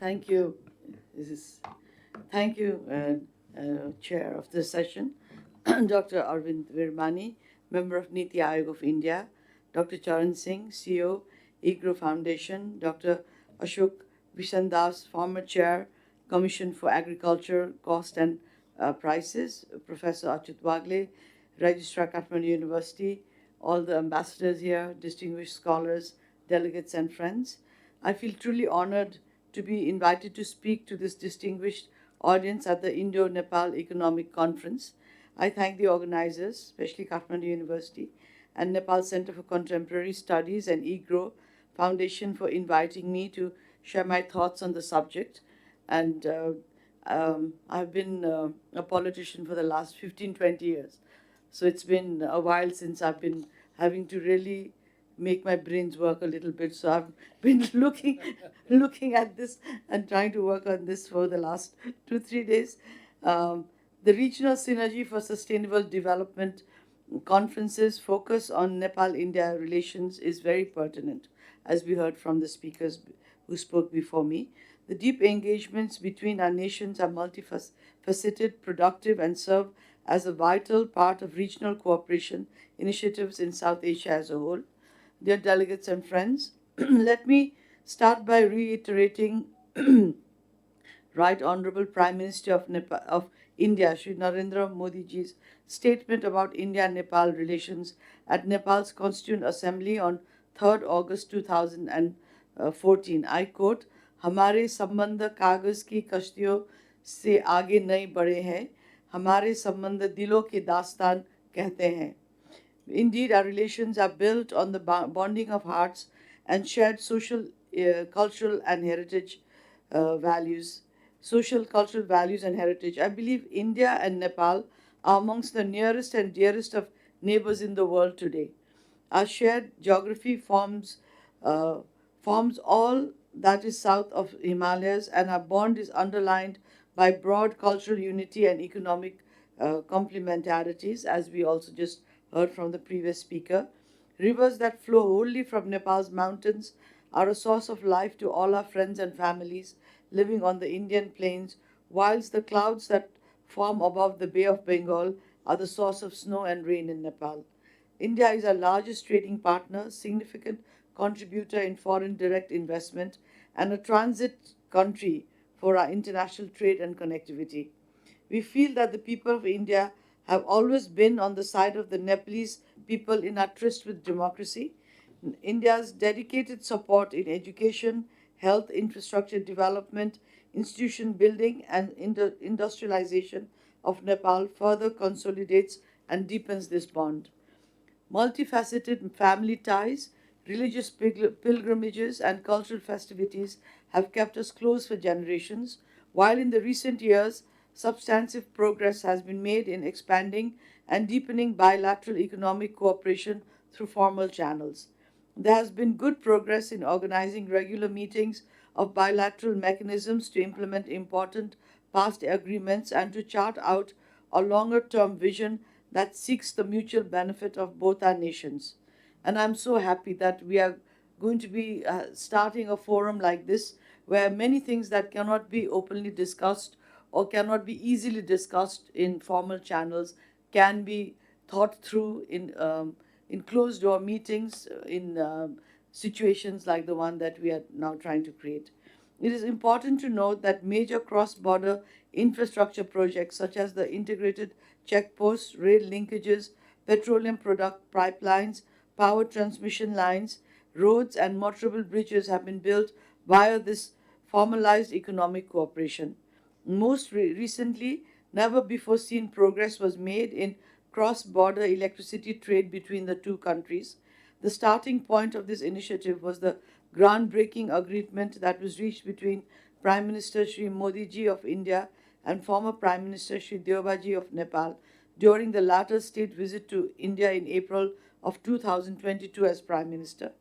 Thank you. Thank you, Chair of this session, Dr. Arvind Virmani, Member of Niti Aayog of India, Dr. Charan Singh, CEO, Egrow Foundation, Dr. Ashok Vishandas, former Chair, Commission for Agriculture, Cost and Prices, Professor Achut Wagle, Registrar Kathmandu University, all the ambassadors here, distinguished scholars, delegates, and friends. I feel truly honored to be invited to speak to this distinguished audience at the Indo-Nepal Economic Conference. I thank the organizers, especially Kathmandu University and Nepal Center for Contemporary Studies and Egrow Foundation for inviting me to share my thoughts on the subject. And I've been a politician for the last 15, 20 years. So it's been a while since I've been having to really make my brains work a little bit. So I've been looking at this and trying to work on this for the last 2, 3 days. Um, the Regional Synergy for Sustainable Development conferences focus on Nepal-India relations is very pertinent, as we heard from the speakers who spoke before me. The deep engagements between our nations are multifaceted, productive, and serve as a vital part of regional cooperation initiatives in South Asia as a whole. Dear delegates and friends, let me start by reiterating Right Honorable Prime Minister of India, Shri Narendra Modi ji's statement about India and Nepal relations at Nepal's Constituent Assembly on 3rd August 2014. I quote, हमारे संबंध कागज की कश्तियों से आगे नहीं बढ़े हैं, हमारे संबंध दिलों की दास्तान कहते हैं. Indeed, our relations are built on the bonding of hearts and shared social, cultural, and heritage values. Social, cultural values, and heritage. I believe India and Nepal are amongst the nearest and dearest of neighbors in the world today. Our shared geography forms all that is south of Himalayas, and our bond is underlined by broad cultural unity and economic complementarities, as we also just heard from the previous speaker. Rivers that flow wholly from Nepal's mountains are a source of life to all our friends and families living on the Indian plains, whilst the clouds that form above the Bay of Bengal are the source of snow and rain in Nepal. India is our largest trading partner, significant contributor in foreign direct investment, and a transit country for our international trade and connectivity. We feel that the people of India have always been on the side of the Nepalese people in our tryst with democracy. India's dedicated support in education, health, infrastructure development, institution building, and industrialization of Nepal further consolidates and deepens this bond. Multifaceted family ties, religious pilgrimages, and cultural festivities have kept us close for generations, while in the recent years, substantive progress has been made in expanding and deepening bilateral economic cooperation through formal channels. There has been good progress in organizing regular meetings of bilateral mechanisms to implement important past agreements and to chart out a longer term vision that seeks the mutual benefit of both our nations. And I'm so happy that we are going to be starting a forum like this where many things that cannot be openly discussed or cannot be easily discussed in formal channels can be thought through in closed door meetings, in situations like the one that we are now trying to create. It is important to note that major cross border infrastructure projects such as the integrated checkposts, rail linkages, petroleum product pipelines, power transmission lines, roads, and motorable bridges have been built via this formalized economic cooperation. Most recently, never before seen progress was made in cross border electricity trade between the two countries. The starting point of this initiative was the groundbreaking agreement that was reached between Prime Minister Shri Modi ji of India and former Prime Minister Shri Deuba ji of Nepal during the latter state visit to India in April of 2022 as Prime Minister.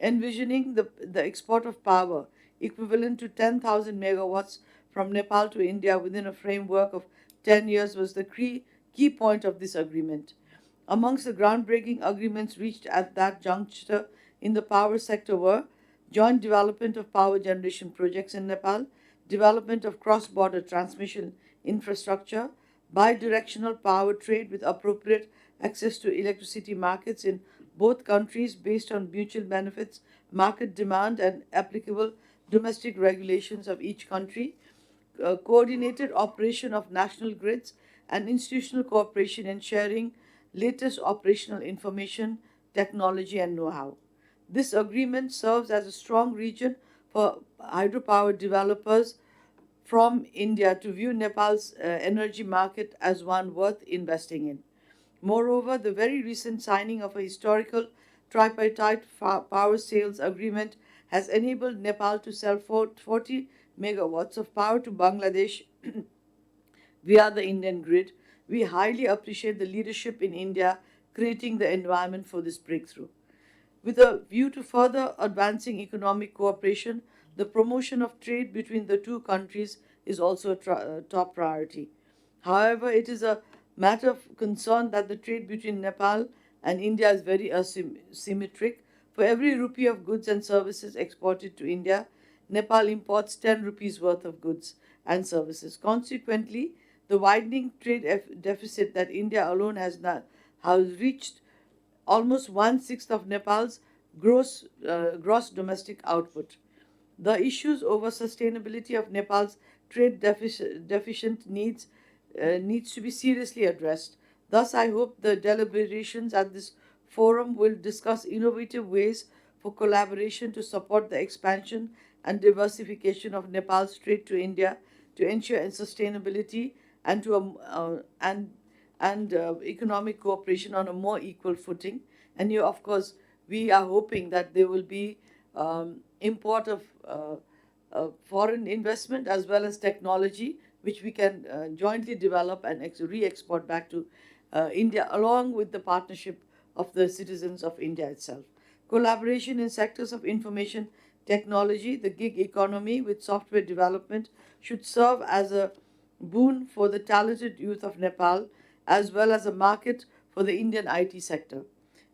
Envisioning the export of power equivalent to 10,000 megawatts from Nepal to India within a framework of 10 years was the key point of this agreement. Amongst the groundbreaking agreements reached at that juncture in the power sector were joint development of power generation projects in Nepal, development of cross-border transmission infrastructure, bidirectional power trade with appropriate access to electricity markets in both countries based on mutual benefits, market demand, and applicable domestic regulations of each country, coordinated operation of national grids, and institutional cooperation in sharing latest operational information, technology, and know how. This agreement serves as a strong region for hydropower developers from India to view Nepal's energy market as one worth investing in. Moreover, the very recent signing of a historical tripartite power sales agreement has enabled Nepal to sell 40 megawatts of power to Bangladesh via the Indian grid. We highly appreciate the leadership in India creating the environment for this breakthrough. With a view to further advancing economic cooperation, the promotion of trade between the two countries is also a top priority. However, it is a matter of concern that the trade between Nepal and India is very asymmetric. For every rupee of goods and services exported to India, Nepal imports 10 rupees worth of goods and services. Consequently, the widening trade deficit that India alone has reached almost one-sixth of Nepal's gross domestic output. The issues over sustainability of Nepal's trade deficient needs to be seriously addressed. Thus, I hope the deliberations at this forum will discuss innovative ways for collaboration to support the expansion and diversification of Nepal's trade to India to ensure sustainability and to economic cooperation on a more equal footing. And you, of course, we are hoping that there will be import of foreign investment as well as technology, which we can jointly develop and re-export back to India, along with the partnership of the citizens of India itself. Collaboration in sectors of information technology, the gig economy with software development should serve as a boon for the talented youth of Nepal as well as a market for the Indian IT sector.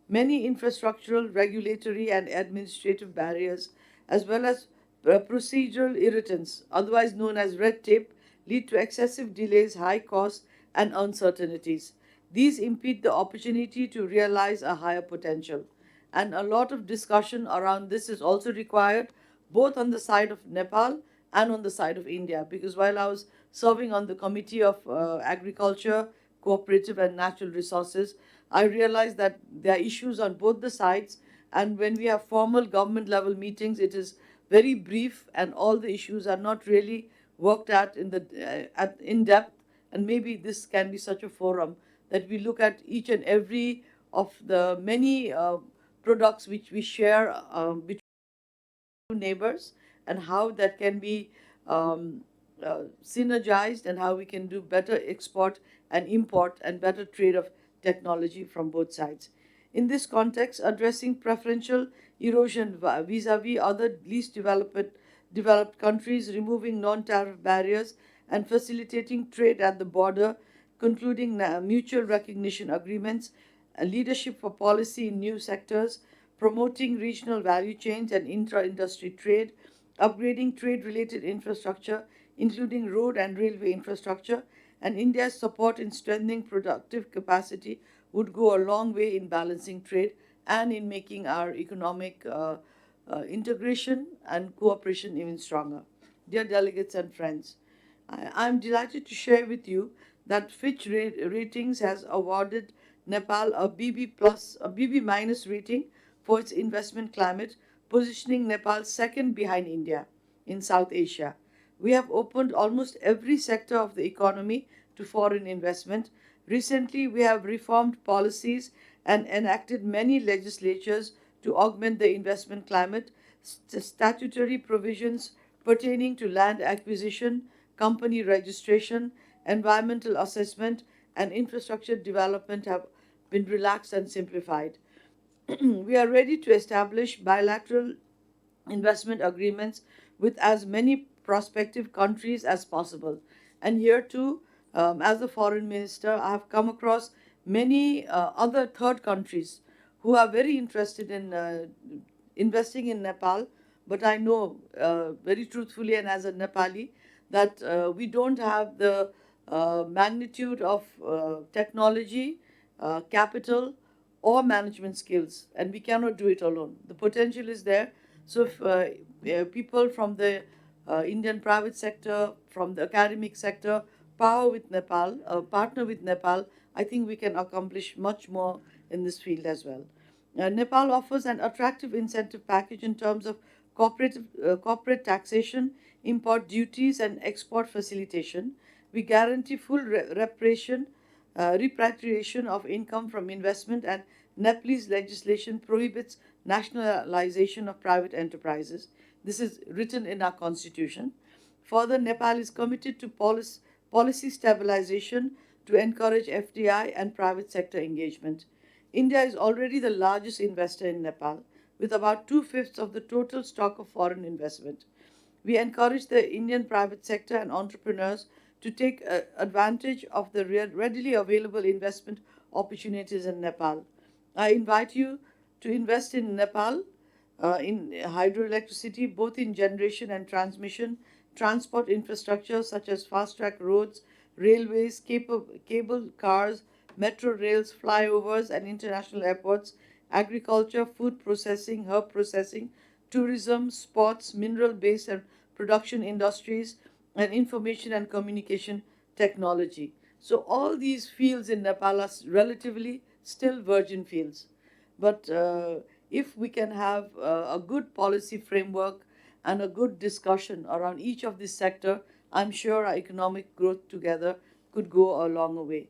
Many infrastructural, regulatory, and administrative barriers, as well as procedural irritants, otherwise known as red tape, lead to excessive delays, high costs, and uncertainties. These impede the opportunity to realize a higher potential. And a lot of discussion around this is also required, both on the side of Nepal and on the side of India. Because while I was serving on the Committee of Agriculture, Cooperative, and Natural Resources, I realized that there are issues on both the sides. And when we have formal government level meetings, it is very brief, and all the issues are not really worked at in depth. And maybe this can be such a forum that we look at each and every of the many products which we share between neighbors, and how that can be synergized, and how we can do better export and import and better trade of technology from both sides. In this context, addressing preferential erosion vis-a-vis other least developed countries, removing non-tariff barriers, and facilitating trade at the border, concluding mutual recognition agreements, leadership for policy in new sectors, promoting regional value chains and intra-industry trade, upgrading trade-related infrastructure, including road and railway infrastructure, and India's support in strengthening productive capacity would go a long way in balancing trade and in making our economic integration and cooperation even stronger. Dear delegates and friends, I'm delighted to share with you that Fitch Ratings has awarded Nepal a BB minus rating for its investment climate, positioning Nepal second behind India in South Asia. We have opened almost every sector of the economy to foreign investment. Recently, we have reformed policies and enacted many legislatures to augment the investment climate. Statutory provisions pertaining to land acquisition, company registration, environmental assessment, and infrastructure development have been relaxed and simplified. We are ready to establish bilateral investment agreements with as many prospective countries as possible. And here too, as a foreign minister, I have come across many other third countries who are very interested in investing in Nepal, But I know very truthfully and as a Nepali that we don't have the magnitude of technology, capital, or management skills, and we cannot do it alone. The potential is there. So if people from the Indian private sector, from the academic sector, partner with Nepal, I think we can accomplish much more in this field as well. Nepal offers an attractive incentive package in terms of corporate taxation, import duties, and export facilitation. We guarantee full repatriation of income from investment, and Nepalese legislation prohibits nationalization of private enterprises. This is written in our constitution. Further, Nepal is committed to policy stabilization to encourage FDI and private sector engagement. India is already the largest investor in Nepal, with about two-fifths of the total stock of foreign investment. We encourage the Indian private sector and entrepreneurs to take advantage of the readily available investment opportunities in Nepal. I invite you to invest in Nepal in hydroelectricity, both in generation and transmission, transport infrastructure such as fast track roads, railways, cable cars, metro rails, flyovers, and international airports, agriculture, food processing, herb processing, tourism, sports, mineral based and production industries, and information and communication technology. So, all these fields in Nepal are relatively still virgin fields. But if we can have a good policy framework and a good discussion around each of this sector, I'm sure our economic growth together could go a long way.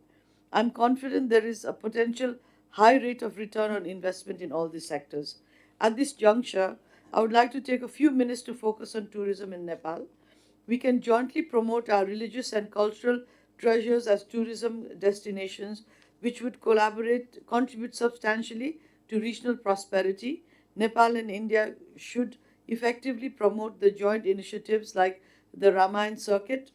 I'm confident there is a potential high rate of return on investment in all these sectors. At this juncture, I would like to take a few minutes to focus on tourism in Nepal. We can jointly promote our religious and cultural treasures as tourism destinations, which would contribute substantially to regional prosperity. Nepal and India should effectively promote the joint initiatives like the Ramayana circuit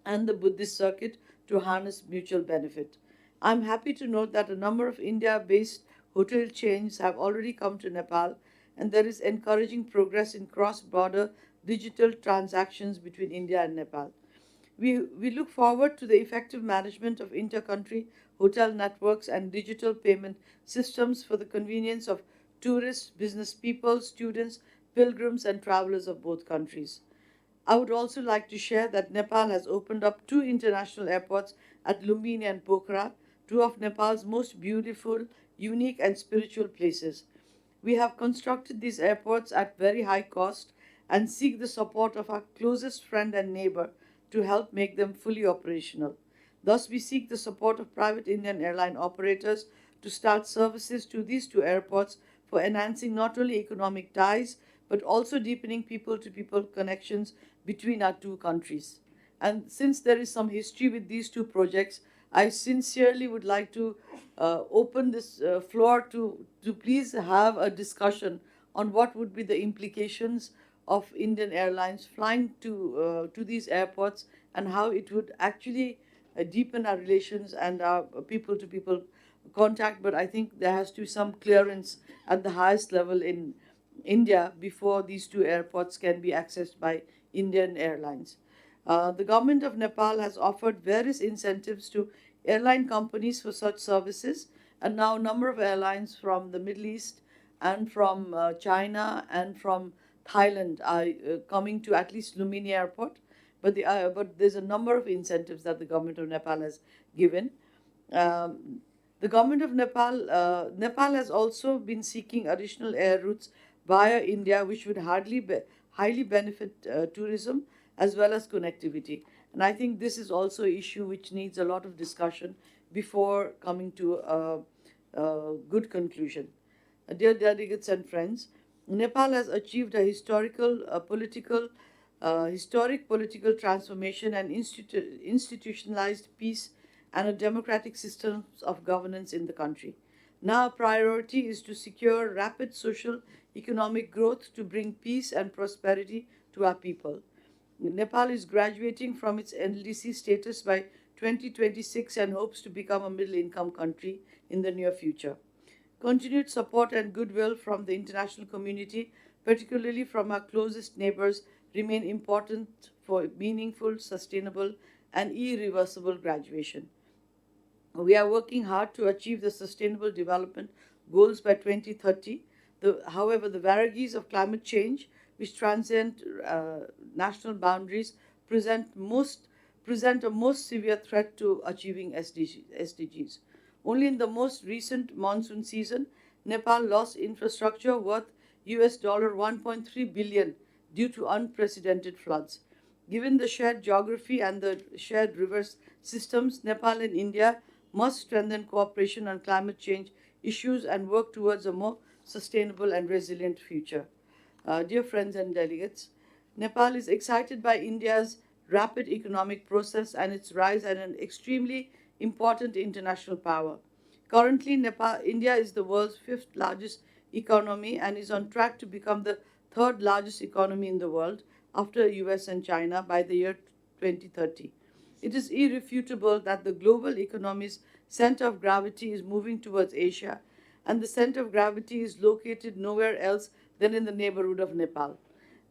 and the Buddhist circuit to harness mutual benefit. I'm happy to note that a number of India based hotel chains have already come to Nepal, and there is encouraging progress in cross border digital transactions between India and Nepal. We look forward to the effective management of inter-country hotel networks and digital payment systems for the convenience of tourists, business people, students, pilgrims, and travelers of both countries. I would also like to share that Nepal has opened up two international airports at Lumbini and Pokhara, two of Nepal's most beautiful, unique, and spiritual places. We have constructed these airports at very high cost and seek the support of our closest friend and neighbor to help make them fully operational. Thus, we seek the support of private Indian airline operators to start services to these two airports for enhancing not only economic ties but also deepening people to people connections between our two countries. And since there is some history with these two projects, I sincerely would like to open this floor to please have a discussion on what would be the implications of Indian Airlines flying to these airports and how it would actually deepen our relations and our people to people contact. But I think there has to be some clearance at the highest level in India before these two airports can be accessed by Indian Airlines. The government of Nepal has offered various incentives to airline companies for such services, and now a number of airlines from the Middle East and from China and from Thailand are coming to at least Lumbini Airport. But there's a number of incentives that the government of Nepal has given. Um, the government of Nepal has also been seeking additional air routes via India, which would highly benefit tourism as well as connectivity. And I think this is also an issue which needs a lot of discussion before coming to a good conclusion. Dear delegates and friends, Nepal has achieved a historic political transformation and institutionalized peace and a democratic systems of governance in the country. Now, our priority is to secure rapid social economic growth to bring peace and prosperity to our people. Nepal is graduating from its LDC status by 2026 and hopes to become a middle income country in the near future. Continued support and goodwill from the international community particularly from our closest neighbors, remain important for meaningful, sustainable, and irreversible graduation. We are working hard to achieve the Sustainable Development Goals by 2030. However, the vagaries of climate change, which transcend national boundaries, present most present a most severe threat to achieving SDGs. Only in the most recent monsoon season, Nepal lost infrastructure worth US dollar 1.3 billion due to unprecedented floods. Given the shared geography and the shared river systems, Nepal and India must strengthen cooperation on climate change issues and work towards a more sustainable and resilient future. Dear friends and delegates, Nepal is excited by India's rapid economic process and its rise as an extremely important international power. Currently, India is the world's fifth largest economy and is on track to become the third largest economy in the world after US and China by the year 2030. It is irrefutable that the global economy's center of gravity is moving towards Asia, and the center of gravity is located nowhere else than in the neighborhood of Nepal.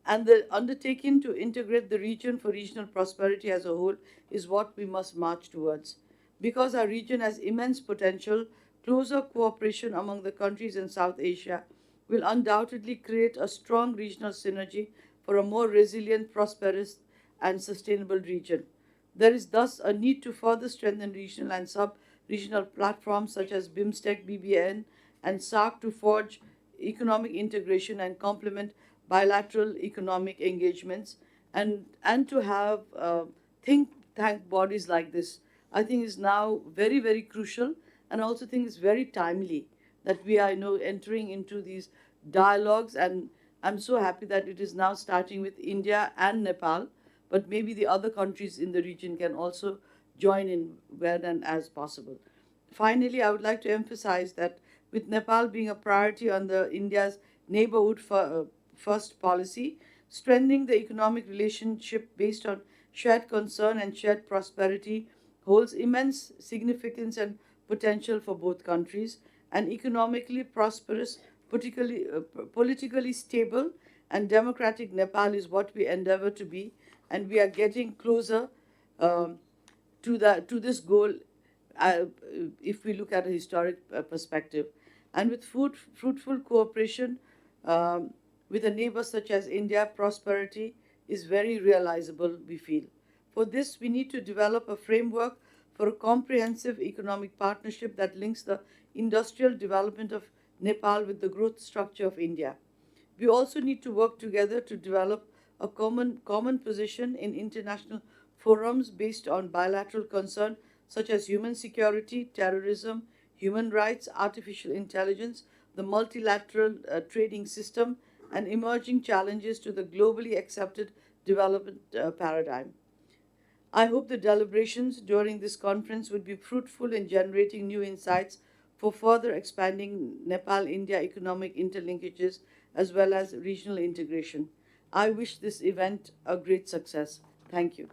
And the undertaking to integrate the region for regional prosperity as a whole is what we must march towards. Because our region has immense potential, closer cooperation among the countries in South Asia will undoubtedly create a strong regional synergy for a more resilient, prosperous, and sustainable region. There is thus a need to further strengthen regional and sub-regional platforms such as BIMSTEC, BBN, and SAARC to forge economic integration and complement bilateral economic engagements, and to have think tank bodies like this, I think is now very, very crucial, and also think it's very timely that we are entering into these dialogues. And I'm so happy that it is now starting with India and Nepal, but maybe the other countries in the region can also join in where and as possible. Finally, I would like to emphasize that with Nepal being a priority on the India's neighborhood first policy, strengthening the economic relationship based on shared concern and shared prosperity holds immense significance and potential for both countries. An economically prosperous, politically stable, and democratic Nepal is what we endeavor to be, and we are getting closer um, to this goal uh, if we look at a historic perspective. And with fruitful cooperation with a neighbor such as India, prosperity is very realizable, we feel. For this, we need to develop a framework for a comprehensive economic partnership that links the industrial development of Nepal with the growth structure of India. We also need to work together to develop a common position in international forums based on bilateral concern such as human security, terrorism, human rights, artificial intelligence, the multilateral trading system, and emerging challenges to the globally accepted development paradigm. I hope the deliberations during this conference would be fruitful in generating new insights for further expanding Nepal India economic interlinkages as well as regional integration. I wish this event a great success. Thank you.